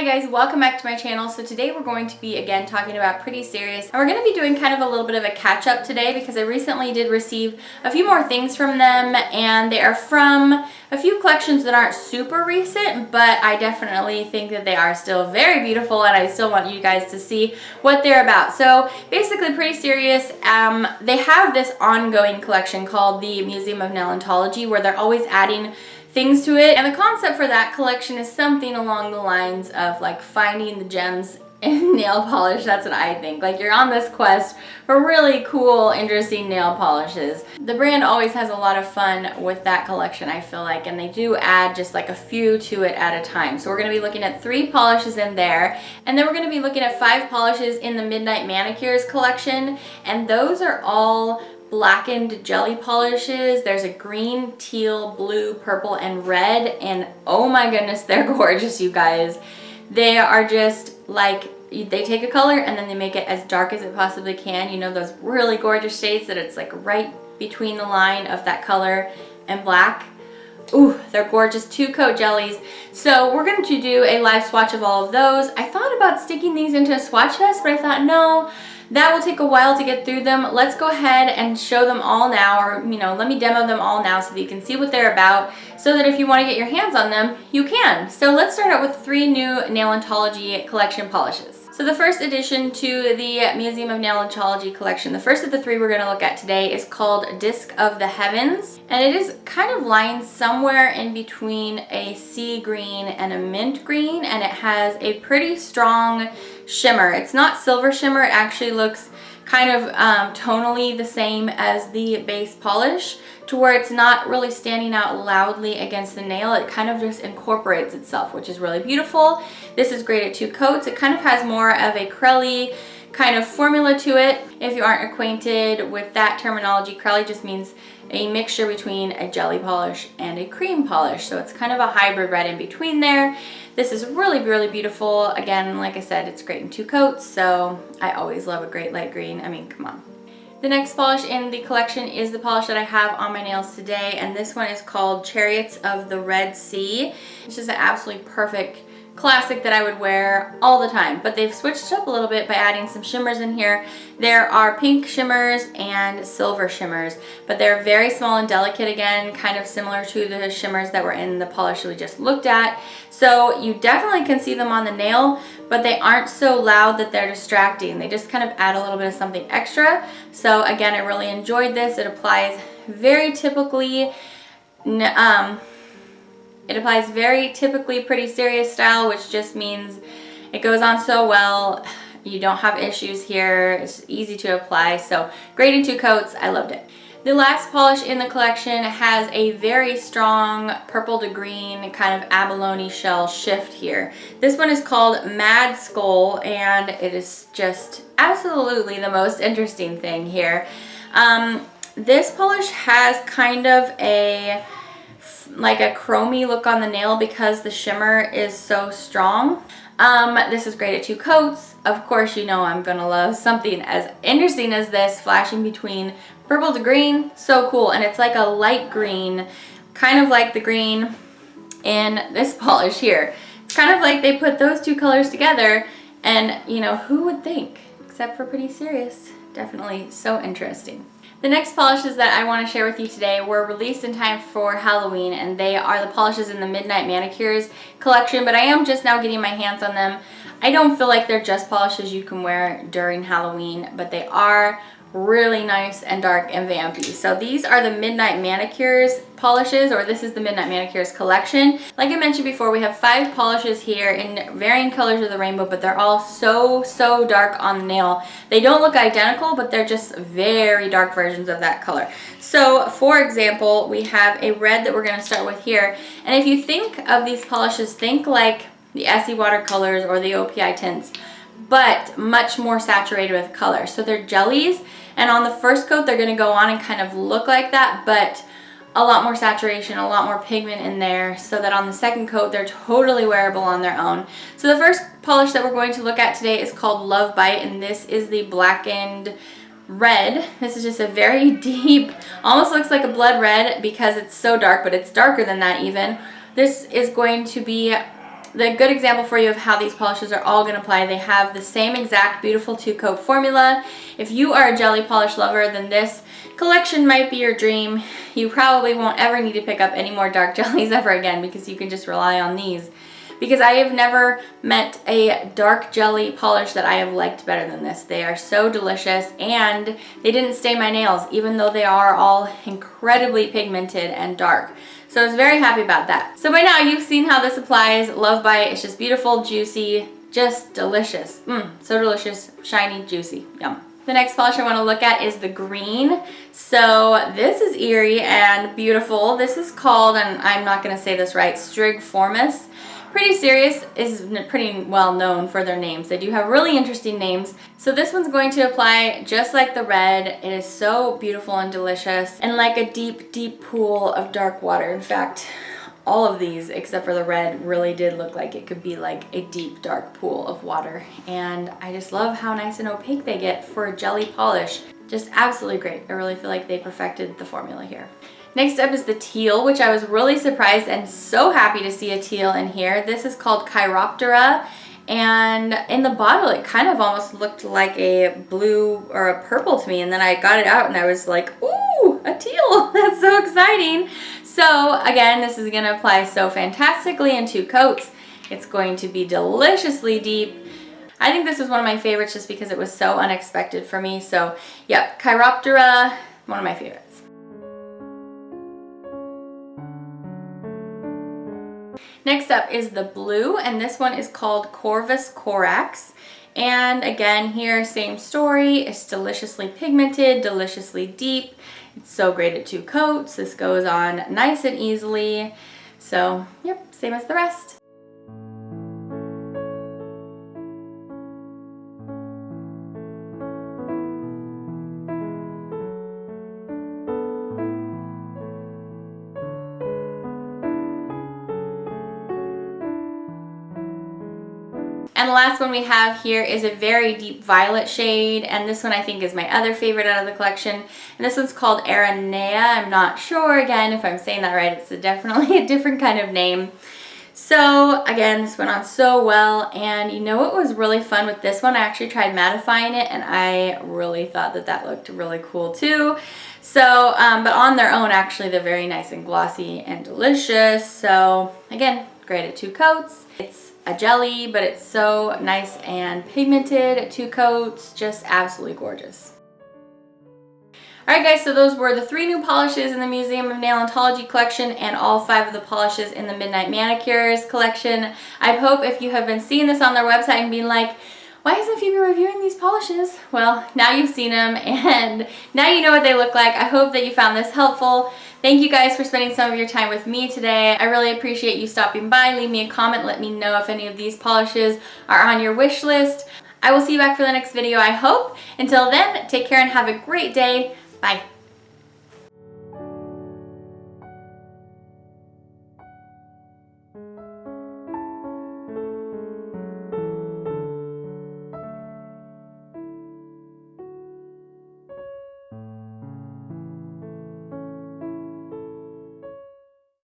Hi guys, welcome back to my channel. So today we're going to be again talking about Pretty Serious, and we're going to be doing kind of a little bit of a catch up today because I recently did receive a few more things from them, and they are from a few collections that aren't super recent, but I definitely think that they are still very beautiful and I still want you guys to see what they're about. So basically Pretty Serious, they have this ongoing collection called the Museum of Nailentology where they're always adding things to it, and the concept for that collection is something along the lines of like finding the gems in nail polish. That's what I think. Like you're on this quest for really cool, interesting nail polishes. The brand always has a lot of fun with that collection, I feel like, and they do add just like a few to it at a time. So we're going to be looking at 3 polishes in there, and then we're going to be looking at 5 polishes in the Midnight Manicures collection, and those are all blackened jelly polishes. There's a green, teal, blue, purple, and red, and oh my goodness, they're gorgeous, you guys. They are just like, they take a color and then they make it as dark as it possibly can. You know, those really gorgeous shades that it's like right between the line of that color and black. Ooh, they're gorgeous 2-coat jellies. So we're going to do a live swatch of all of those. I thought about sticking these into a Swatchfest, but I thought no, that will take a while to get through them. Let's go ahead and show them all now, or you know, let me demo them all now so that you can see what they're about, so that if you want to get your hands on them, you can. So let's start out with 3 new Nailentology collection polishes. So the first addition to the Museum of Nailentology collection, the first of the 3 we're going to look at today is called Disc of the Heavens, and it is kind of lying somewhere in between a sea green and a mint green, and it has a pretty strong shimmer. It's not silver shimmer, it actually looks kind of tonally the same as the base polish, to where it's not really standing out loudly against the nail. It kind of just incorporates itself, which is really beautiful. This is great at 2 coats. It kind of has more of a crelly kind of formula to it. If you aren't acquainted with that terminology, crelly just means a mixture between a jelly polish and a cream polish. So it's kind of a hybrid right in between there. This is really, really beautiful. Again, like I said, it's great in 2 coats, so I always love a great light green. I mean, come on. The next polish in the collection is the polish that I have on my nails today, and this one is called Chariots of the Red Sea. It's just an absolutely perfect classic that I would wear all the time, but they've switched up a little bit by adding some shimmers in here. There are pink shimmers and silver shimmers, but they're very small and delicate, again, kind of similar to the shimmers that were in the polish that we just looked at. So you definitely can see them on the nail, but they aren't so loud that they're distracting. They just kind of add a little bit of something extra. So again, I really enjoyed this. It applies very typically Pretty Serious style, which just means it goes on so well. You don't have issues here. It's easy to apply. So great in 2 coats. I loved it. The last polish in the collection has a very strong purple to green kind of abalone shell shift here. This one is called Mad Skull, and it is just absolutely the most interesting thing here. This polish has kind of like a chromy look on the nail because the shimmer is so strong. This is great at 2 coats. Of course, you know I'm gonna love something as interesting as this, flashing between purple to green. So cool. And it's like a light green, kind of like the green in this polish here. It's kind of like they put those 2 colors together, and you know, who would think, except for Pretty Serious. Definitely so interesting. The next polishes that I want to share with you today were released in time for Halloween, and they are the polishes in the Midnight Manicures collection, but I am just now getting my hands on them. I don't feel like they're just polishes you can wear during Halloween, but they are really nice and dark and vampy. So these are the Midnight Manicures polishes, or this is the Midnight Manicures collection. Like I mentioned before, we have 5 polishes here in varying colors of the rainbow, but they're all so dark on the nail. They don't look identical, but they're just very dark versions of that color. So for example, we have a red that we're going to start with here, and if you think of these polishes, think like the Essie watercolors or the OPI tints, but much more saturated with color. So they're jellies, and on the first coat they're going to go on and kind of look like that, but a lot more saturation, a lot more pigment in there, so that on the second coat they're totally wearable on their own. So the first polish that we're going to look at today is called Love Bite, and this is the blackened red. This is just a very deep, almost looks like a blood red because it's so dark, but it's darker than that even. This is going to be the good example for you of how these polishes are all going to apply. They have the same exact beautiful 2-coat formula. If you are a jelly polish lover, then this collection might be your dream. You probably won't ever need to pick up any more dark jellies ever again because you can just rely on these. Because I have never met a dark jelly polish that I have liked better than this. They are so delicious, and they didn't stain my nails even though they are all incredibly pigmented and dark. So I was very happy about that. So by now you've seen how this applies. Love Bite. It's just beautiful, juicy, just delicious. So delicious, shiny, juicy, yum. The next polish I want to look at is the green. So this is eerie and beautiful. This is called, and I'm not going to say this right, Strigformes. Pretty Serious is pretty well known for their names. They do have really interesting names. So this one's going to apply just like the red. It is so beautiful and delicious and like a deep, deep pool of dark water. In fact, all of these except for the red really did look like it could be like a deep, dark pool of water. And I just love how nice and opaque they get for a jelly polish. Just absolutely great. I really feel like they perfected the formula here. Next up is the teal, which I was really surprised and so happy to see a teal in here. This is called Chiroptera, and in the bottle it kind of almost looked like a blue or a purple to me, and then I got it out and I was like, ooh, a teal! That's so exciting! So again, this is going to apply so fantastically in 2 coats. It's going to be deliciously deep. I think this was one of my favorites just because it was so unexpected for me. So yep, Chiroptera, one of my favorites. Next up is the blue, and this one is called Corvus Corax. And again, here, same story. It's deliciously pigmented, deliciously deep. It's so great at 2 coats. This goes on nice and easily. So, yep, same as the rest. And the last one we have here is a very deep violet shade, and this one I think is my other favorite out of the collection. And this one's called Araenae. I'm not sure, again, if I'm saying that right. It's definitely a different kind of name. So again, this went on so well, and you know what was really fun with this one? I actually tried mattifying it, and I really thought that that looked really cool too. So, but on their own, actually, they're very nice and glossy and delicious. So again, great at 2 coats. It's a jelly, but it's so nice and pigmented at 2 coats. Just absolutely gorgeous. Alright guys, so those were the 3 new polishes in the Museum of Nailentology collection and all 5 of the polishes in the Midnight Manicures collection. I hope if you have been seeing this on their website and being like, why isn't Phoebe reviewing these polishes? Well, now you've seen them and now you know what they look like. I hope that you found this helpful. Thank you guys for spending some of your time with me today. I really appreciate you stopping by. Leave me a comment. Let me know if any of these polishes are on your wish list. I will see you back for the next video, I hope. Until then, take care and have a great day. Bye.